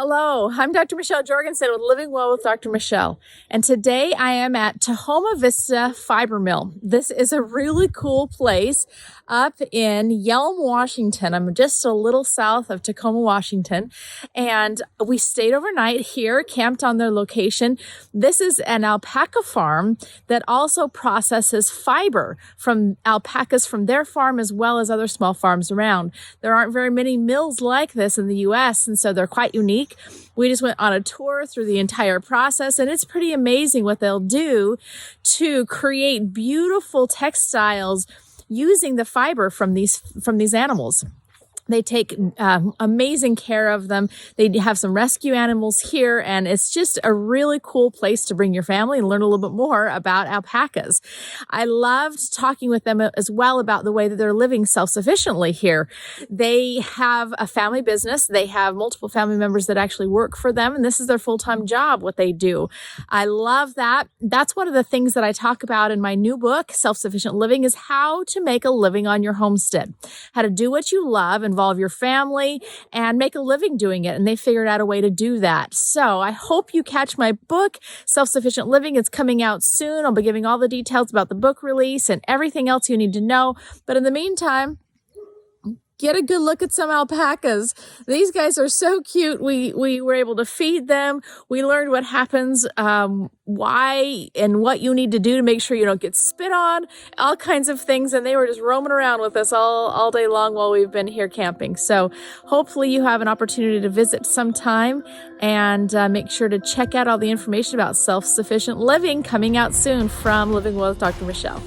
Hello, I'm Dr. Michelle Jorgensen with Living Well with Dr. Michelle, and today I am at Tahoma Vista Fiber Mill. This is a really cool place up in Yelm, Washington. I'm just a little south of Tacoma, Washington, and we stayed overnight here, camped on their location. This is an alpaca farm that also processes fiber from alpacas from their farm as well as other small farms around. There aren't very many mills like this in the U.S., and so they're quite unique. We just went on a tour through the entire process, and it's pretty amazing what they'll do to create beautiful textiles using the fiber from these animals. They take amazing care of them. They have some rescue animals here, and it's just a really cool place to bring your family and learn a little bit more about alpacas. I loved talking with them as well about the way that they're living self-sufficiently here. They have a family business. They have multiple family members that actually work for them, and this is their full-time job, what they do. I love that. That's one of the things that I talk about in my new book, Self-Sufficient Living, is how to make a living on your homestead, how to do what you love, involve your family, and make a living doing it. And they figured out a way to do that. So I hope you catch my book, Self-Sufficient Living. It's coming out soon. I'll be giving all the details about the book release and everything else you need to know. But in the meantime, get a good look at some alpacas. These guys are so cute. We were able to feed them. We learned what happens, why and what you need to do to make sure you don't get spit on, all kinds of things. And they were just roaming around with us all day long while we've been here camping. So hopefully you have an opportunity to visit sometime, and make sure to check out all the information about self-sufficient living coming out soon from Living Well with Dr. Michelle.